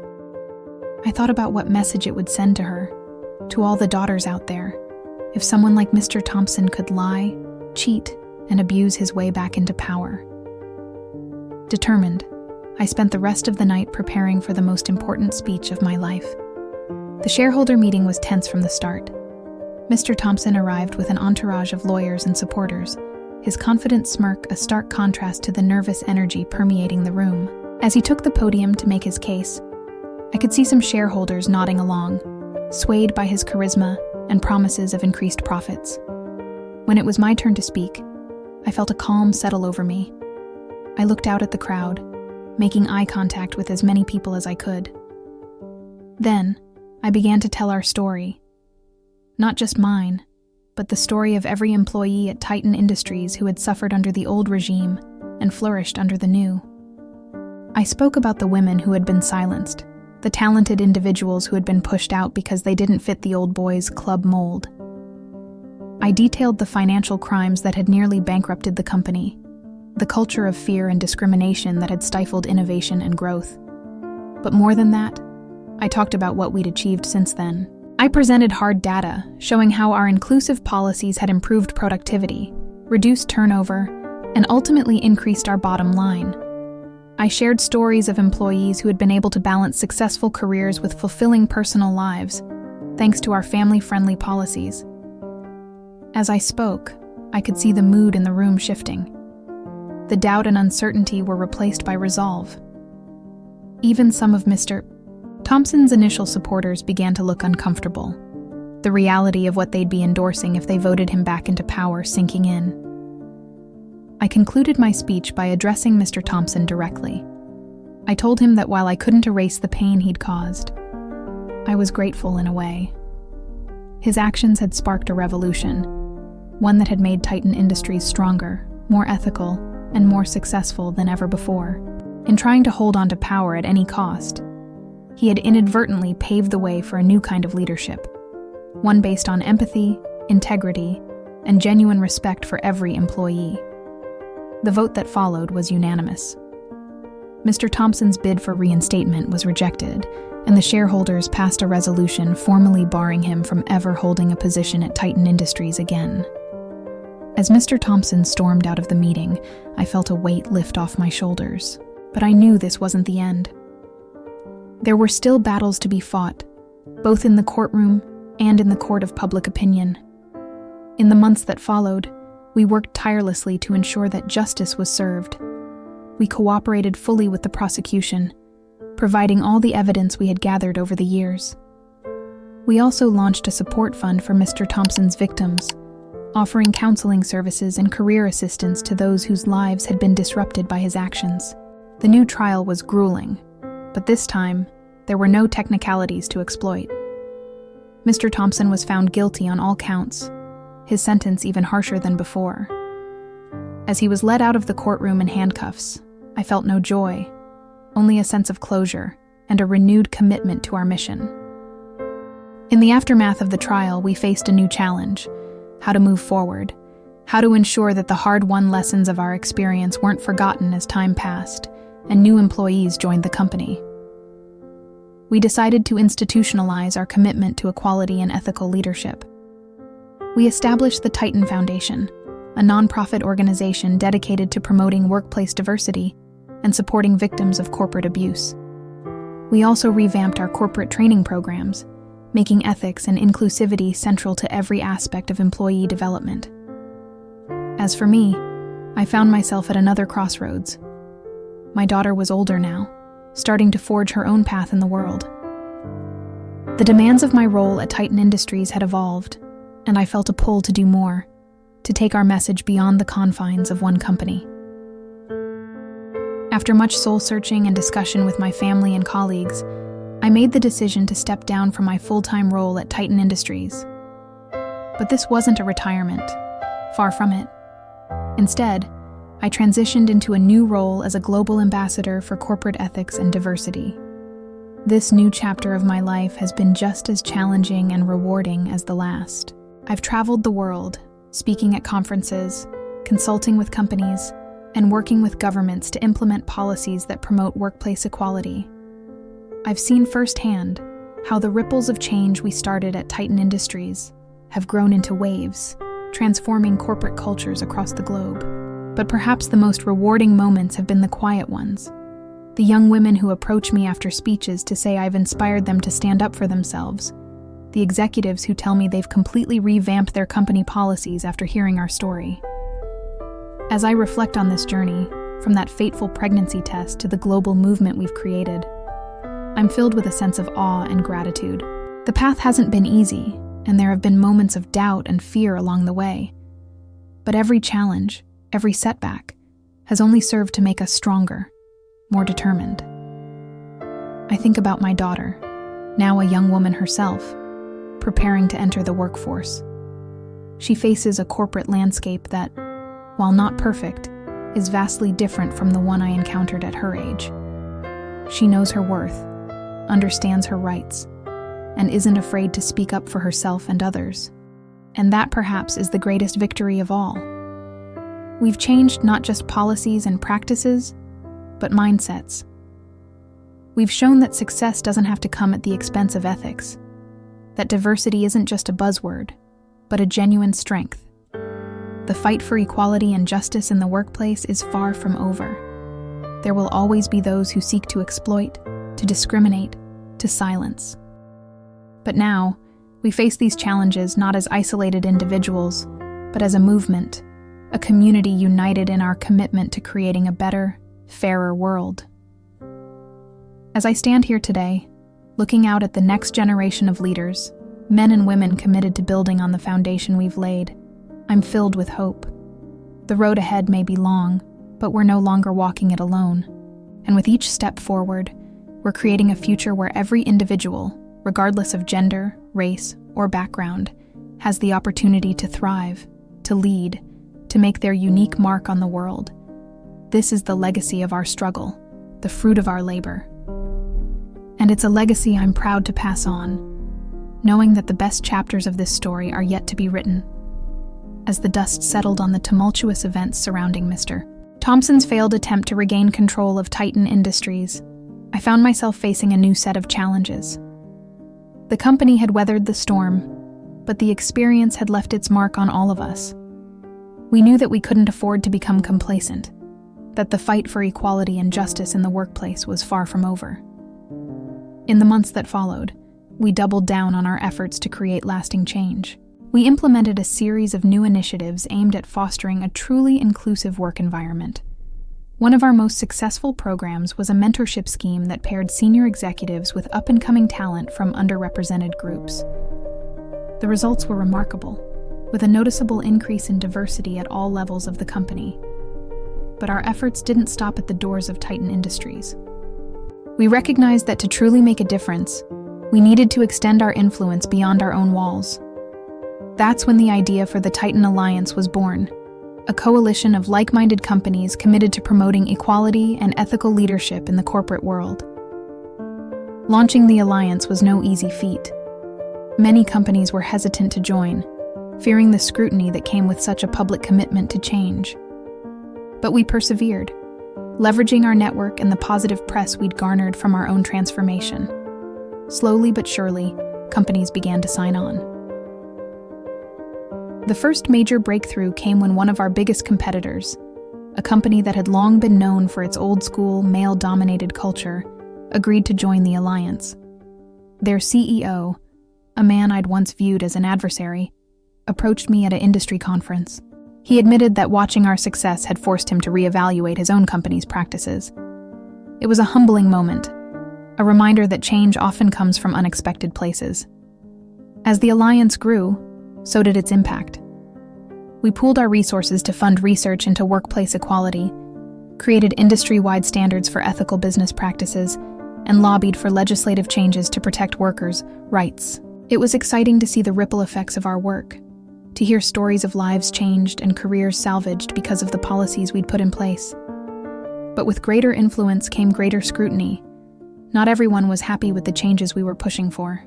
I thought about what message it would send to her, to all the daughters out there, if someone like Mr. Thompson could lie, cheat, and abuse his way back into power. Determined, I spent the rest of the night preparing for the most important speech of my life. The shareholder meeting was tense from the start. Mr. Thompson arrived with an entourage of lawyers and supporters, his confident smirk a stark contrast to the nervous energy permeating the room. As he took the podium to make his case, I could see some shareholders nodding along, swayed by his charisma and promises of increased profits. When it was my turn to speak, I felt a calm settle over me. I looked out at the crowd, making eye contact with as many people as I could. Then, I began to tell our story. Not just mine, but the story of every employee at Titan Industries who had suffered under the old regime and flourished under the new. I spoke about the women who had been silenced, the talented individuals who had been pushed out because they didn't fit the old boys' club mold. I detailed the financial crimes that had nearly bankrupted the company, the culture of fear and discrimination that had stifled innovation and growth. But more than that, I talked about what we'd achieved since then. I presented hard data showing how our inclusive policies had improved productivity, reduced turnover, and ultimately increased our bottom line. I shared stories of employees who had been able to balance successful careers with fulfilling personal lives, thanks to our family-friendly policies. As I spoke, I could see the mood in the room shifting. The doubt and uncertainty were replaced by resolve. Even some of Mr. Thompson's initial supporters began to look uncomfortable, the reality of what they'd be endorsing if they voted him back into power sinking in. I concluded my speech by addressing Mr. Thompson directly. I told him that while I couldn't erase the pain he'd caused, I was grateful in a way. His actions had sparked a revolution, one that had made Titan Industries stronger, more ethical, and more successful than ever before. In trying to hold on to power at any cost, he had inadvertently paved the way for a new kind of leadership, one based on empathy, integrity, and genuine respect for every employee. The vote that followed was unanimous. Mr. Thompson's bid for reinstatement was rejected, and the shareholders passed a resolution formally barring him from ever holding a position at Titan Industries again. As Mr. Thompson stormed out of the meeting, I felt a weight lift off my shoulders, but I knew this wasn't the end. There were still battles to be fought, both in the courtroom and in the court of public opinion. In the months that followed, we worked tirelessly to ensure that justice was served. We cooperated fully with the prosecution, providing all the evidence we had gathered over the years. We also launched a support fund for Mr. Thompson's victims, offering counseling services and career assistance to those whose lives had been disrupted by his actions. The new trial was grueling, but this time, there were no technicalities to exploit. Mr. Thompson was found guilty on all counts, his sentence even harsher than before. As he was led out of the courtroom in handcuffs, I felt no joy, only a sense of closure and a renewed commitment to our mission. In the aftermath of the trial, we faced a new challenge: how to move forward, how to ensure that the hard-won lessons of our experience weren't forgotten as time passed and new employees joined the company. We decided to institutionalize our commitment to equality and ethical leadership. We established the Titan Foundation, a nonprofit organization dedicated to promoting workplace diversity and supporting victims of corporate abuse. We also revamped our corporate training programs, making ethics and inclusivity central to every aspect of employee development. As for me, I found myself at another crossroads. My daughter was older now, starting to forge her own path in the world. The demands of my role at Titan Industries had evolved, and I felt a pull to do more, to take our message beyond the confines of one company. After much soul-searching and discussion with my family and colleagues, I made the decision to step down from my full-time role at Titan Industries. But this wasn't a retirement, far from it. Instead, I transitioned into a new role as a global ambassador for corporate ethics and diversity. This new chapter of my life has been just as challenging and rewarding as the last. I've traveled the world, speaking at conferences, consulting with companies, and working with governments to implement policies that promote workplace equality. I've seen firsthand how the ripples of change we started at Titan Industries have grown into waves, transforming corporate cultures across the globe. But perhaps the most rewarding moments have been the quiet ones. The young women who approach me after speeches to say I've inspired them to stand up for themselves. The executives who tell me they've completely revamped their company policies after hearing our story. As I reflect on this journey, from that fateful pregnancy test to the global movement we've created, I'm filled with a sense of awe and gratitude. The path hasn't been easy, and there have been moments of doubt and fear along the way. But every challenge, every setback, has only served to make us stronger, more determined. I think about my daughter, now a young woman herself, preparing to enter the workforce. She faces a corporate landscape that, while not perfect, is vastly different from the one I encountered at her age. She knows her worth, understands her rights, and isn't afraid to speak up for herself and others. And that perhaps is the greatest victory of all. We've changed not just policies and practices, but mindsets. We've shown that success doesn't have to come at the expense of ethics, that diversity isn't just a buzzword, but a genuine strength. The fight for equality and justice in the workplace is far from over. There will always be those who seek to exploit, to discriminate, to silence. But now, we face these challenges not as isolated individuals, but as a movement, a community united in our commitment to creating a better, fairer world. As I stand here today, looking out at the next generation of leaders, men and women committed to building on the foundation we've laid, I'm filled with hope. The road ahead may be long, but we're no longer walking it alone. And with each step forward, we're creating a future where every individual, regardless of gender, race, or background, has the opportunity to thrive, to lead, to make their unique mark on the world. This is the legacy of our struggle, the fruit of our labor. And it's a legacy I'm proud to pass on, knowing that the best chapters of this story are yet to be written. As the dust settled on the tumultuous events surrounding Mr. Thompson's failed attempt to regain control of Titan Industries, I found myself facing a new set of challenges. The company had weathered the storm, but the experience had left its mark on all of us. We knew that we couldn't afford to become complacent, that the fight for equality and justice in the workplace was far from over. In the months that followed, we doubled down on our efforts to create lasting change. We implemented a series of new initiatives aimed at fostering a truly inclusive work environment. One of our most successful programs was a mentorship scheme that paired senior executives with up-and-coming talent from underrepresented groups. The results were remarkable, with a noticeable increase in diversity at all levels of the company. But our efforts didn't stop at the doors of Titan Industries. We recognized that to truly make a difference, we needed to extend our influence beyond our own walls. That's when the idea for the Titan Alliance was born, a coalition of like-minded companies committed to promoting equality and ethical leadership in the corporate world. Launching the alliance was no easy feat. Many companies were hesitant to join, fearing the scrutiny that came with such a public commitment to change. But we persevered, leveraging our network and the positive press we'd garnered from our own transformation. Slowly but surely, companies began to sign on. The first major breakthrough came when one of our biggest competitors, a company that had long been known for its old-school, male-dominated culture, agreed to join the alliance. Their CEO, a man I'd once viewed as an adversary, approached me at an industry conference. He admitted that watching our success had forced him to reevaluate his own company's practices. It was a humbling moment, a reminder that change often comes from unexpected places. As the alliance grew, so did its impact. We pooled our resources to fund research into workplace equality, created industry-wide standards for ethical business practices, and lobbied for legislative changes to protect workers' rights. It was exciting to see the ripple effects of our work, to hear stories of lives changed and careers salvaged because of the policies we'd put in place. But with greater influence came greater scrutiny. Not everyone was happy with the changes we were pushing for.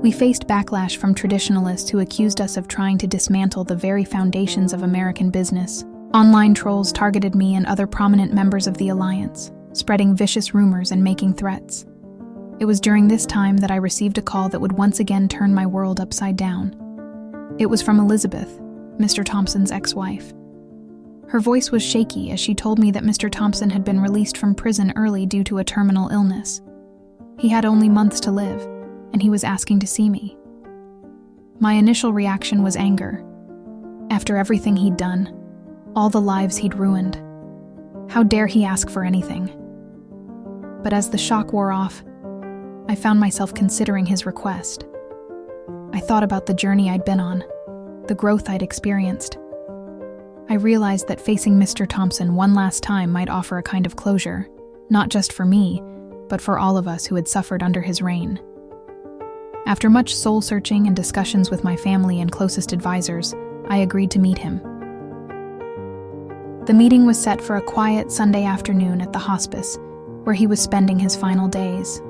We faced backlash from traditionalists who accused us of trying to dismantle the very foundations of American business. Online trolls targeted me and other prominent members of the alliance, spreading vicious rumors and making threats. It was during this time that I received a call that would once again turn my world upside down. It was from Elizabeth, Mr. Thompson's ex-wife. Her voice was shaky as she told me that Mr. Thompson had been released from prison early due to a terminal illness. He had only months to live, and he was asking to see me. My initial reaction was anger. After everything he'd done, all the lives he'd ruined, how dare he ask for anything? But as the shock wore off, I found myself considering his request. I thought about the journey I'd been on, the growth I'd experienced. I realized that facing Mr. Thompson one last time might offer a kind of closure, not just for me, but for all of us who had suffered under his reign. After much soul-searching and discussions with my family and closest advisors, I agreed to meet him. The meeting was set for a quiet Sunday afternoon at the hospice, where he was spending his final days.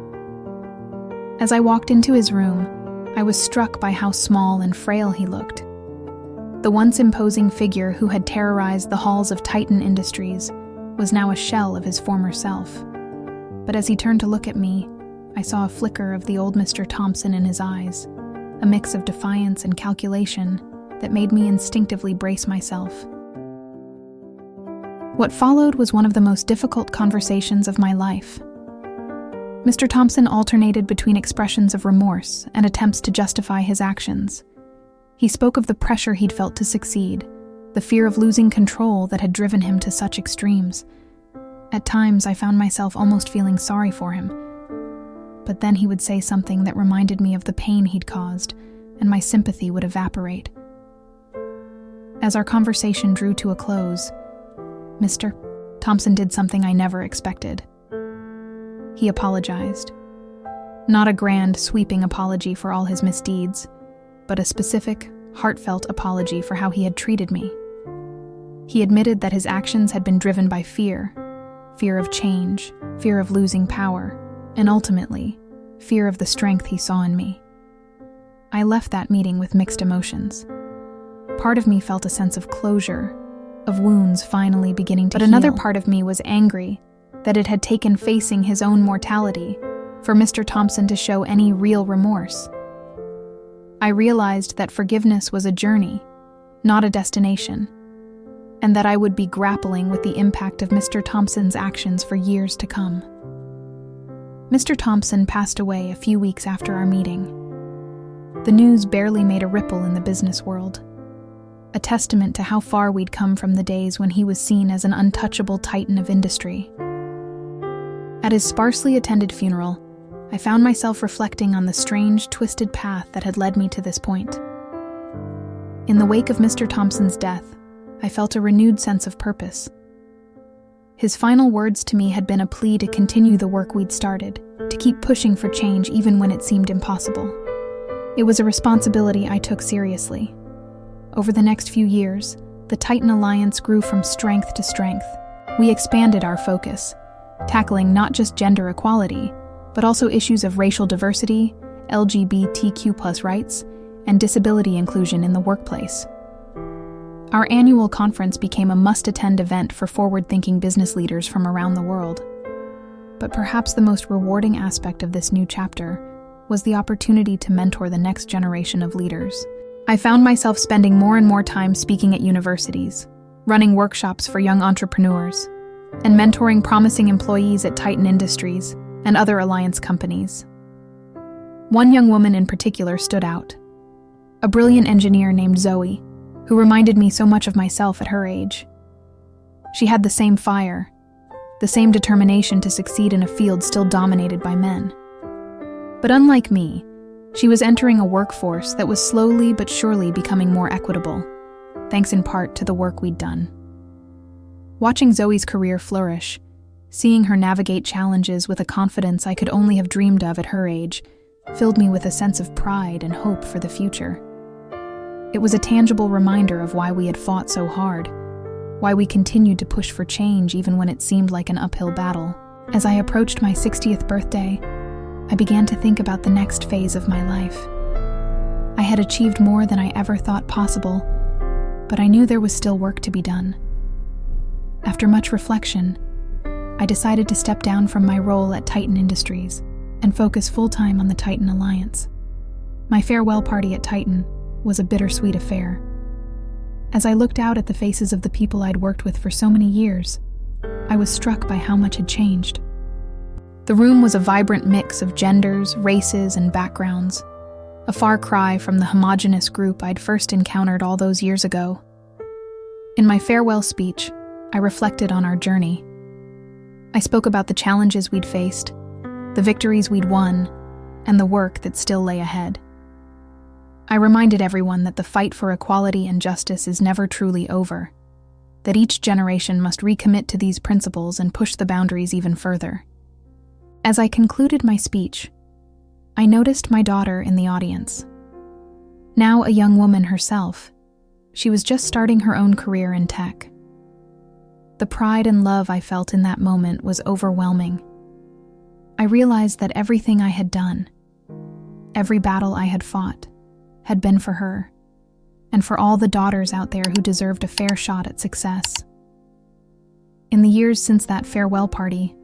As I walked into his room, I was struck by how small and frail he looked. The once imposing figure who had terrorized the halls of Titan Industries was now a shell of his former self. But as he turned to look at me, I saw a flicker of the old Mr. Thompson in his eyes, a mix of defiance and calculation that made me instinctively brace myself. What followed was one of the most difficult conversations of my life. Mr. Thompson alternated between expressions of remorse and attempts to justify his actions. He spoke of the pressure he'd felt to succeed, the fear of losing control that had driven him to such extremes. At times, I found myself almost feeling sorry for him. But then he would say something that reminded me of the pain he'd caused, and my sympathy would evaporate. As our conversation drew to a close, Mr. Thompson did something I never expected. He apologized. Not a grand, sweeping apology for all his misdeeds, but a specific, heartfelt apology for how he had treated me. He admitted that his actions had been driven by fear of change, fear of losing power, and ultimately, fear of the strength he saw in me. I left that meeting with mixed emotions. Part of me felt a sense of closure, of wounds finally beginning to heal. But another part of me was angry that it had taken facing his own mortality for Mr. Thompson to show any real remorse. I realized that forgiveness was a journey, not a destination, and that I would be grappling with the impact of Mr. Thompson's actions for years to come. Mr. Thompson passed away a few weeks after our meeting. The news barely made a ripple in the business world, a testament to how far we'd come from the days when he was seen as an untouchable titan of industry. At his sparsely attended funeral, I found myself reflecting on the strange, twisted path that had led me to this point. In the wake of Mr. Thompson's death, I felt a renewed sense of purpose. His final words to me had been a plea to continue the work we'd started, to keep pushing for change even when it seemed impossible. It was a responsibility I took seriously. Over the next few years, the Titan Alliance grew from strength to strength. We expanded our focus, tackling not just gender equality, but also issues of racial diversity, LGBTQ+ rights, and disability inclusion in the workplace. Our annual conference became a must-attend event for forward-thinking business leaders from around the world. But perhaps the most rewarding aspect of this new chapter was the opportunity to mentor the next generation of leaders. I found myself spending more and more time speaking at universities, running workshops for young entrepreneurs, and mentoring promising employees at Titan Industries and other alliance companies. One young woman in particular stood out, a brilliant engineer named Zoe, who reminded me so much of myself at her age. She had the same fire, the same determination to succeed in a field still dominated by men. But unlike me, she was entering a workforce that was slowly but surely becoming more equitable, thanks in part to the work we'd done. Watching Zoe's career flourish, seeing her navigate challenges with a confidence I could only have dreamed of at her age, filled me with a sense of pride and hope for the future. It was a tangible reminder of why we had fought so hard, why we continued to push for change even when it seemed like an uphill battle. As I approached my 60th birthday, I began to think about the next phase of my life. I had achieved more than I ever thought possible, but I knew there was still work to be done. After much reflection, I decided to step down from my role at Titan Industries and focus full-time on the Titan Alliance. My farewell party at Titan was a bittersweet affair. As I looked out at the faces of the people I'd worked with for so many years, I was struck by how much had changed. The room was a vibrant mix of genders, races, and backgrounds, a far cry from the homogeneous group I'd first encountered all those years ago. In my farewell speech, I reflected on our journey. I spoke about the challenges we'd faced, the victories we'd won, and the work that still lay ahead. I reminded everyone that the fight for equality and justice is never truly over, that each generation must recommit to these principles and push the boundaries even further. As I concluded my speech, I noticed my daughter in the audience. Now a young woman herself, she was just starting her own career in tech. The pride and love I felt in that moment was overwhelming. I realized that everything I had done, every battle I had fought, had been for her, and for all the daughters out there who deserved a fair shot at success. In the years since that farewell party,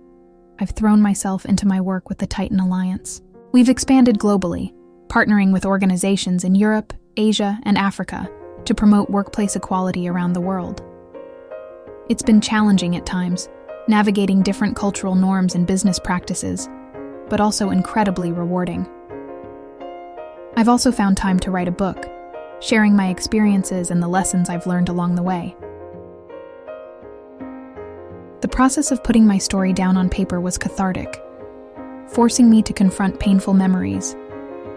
I've thrown myself into my work with the Titan Alliance. We've expanded globally, partnering with organizations in Europe, Asia, and Africa to promote workplace equality around the world. It's been challenging at times, navigating different cultural norms and business practices, but also incredibly rewarding. I've also found time to write a book, sharing my experiences and the lessons I've learned along the way. The process of putting my story down on paper was cathartic, forcing me to confront painful memories,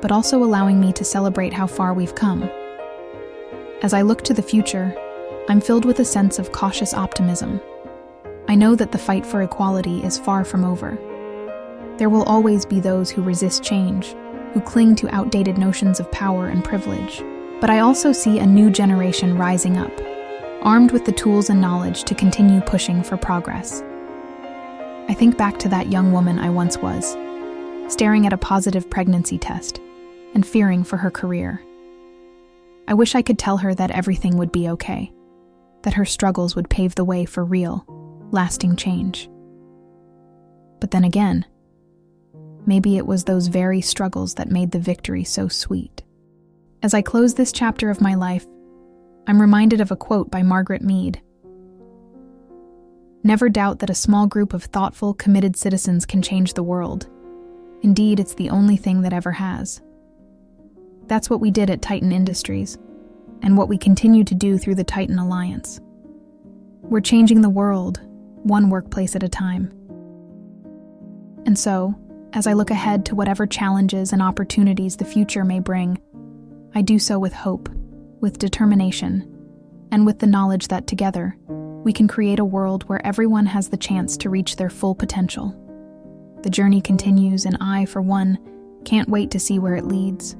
but also allowing me to celebrate how far we've come. As I look to the future, I'm filled with a sense of cautious optimism. I know that the fight for equality is far from over. There will always be those who resist change, who cling to outdated notions of power and privilege. But I also see a new generation rising up, armed with the tools and knowledge to continue pushing for progress. I think back to that young woman I once was, staring at a positive pregnancy test and fearing for her career. I wish I could tell her that everything would be okay, that her struggles would pave the way for real, lasting change. But then again, maybe it was those very struggles that made the victory so sweet. As I close this chapter of my life, I'm reminded of a quote by Margaret Mead. "Never doubt that a small group of thoughtful, committed citizens can change the world. Indeed, it's the only thing that ever has." That's what we did at Titan Industries, and what we continue to do through the Titan Alliance. We're changing the world, one workplace at a time. And so, as I look ahead to whatever challenges and opportunities the future may bring, I do so with hope, with determination, and with the knowledge that together, we can create a world where everyone has the chance to reach their full potential. The journey continues, and I, for one, can't wait to see where it leads.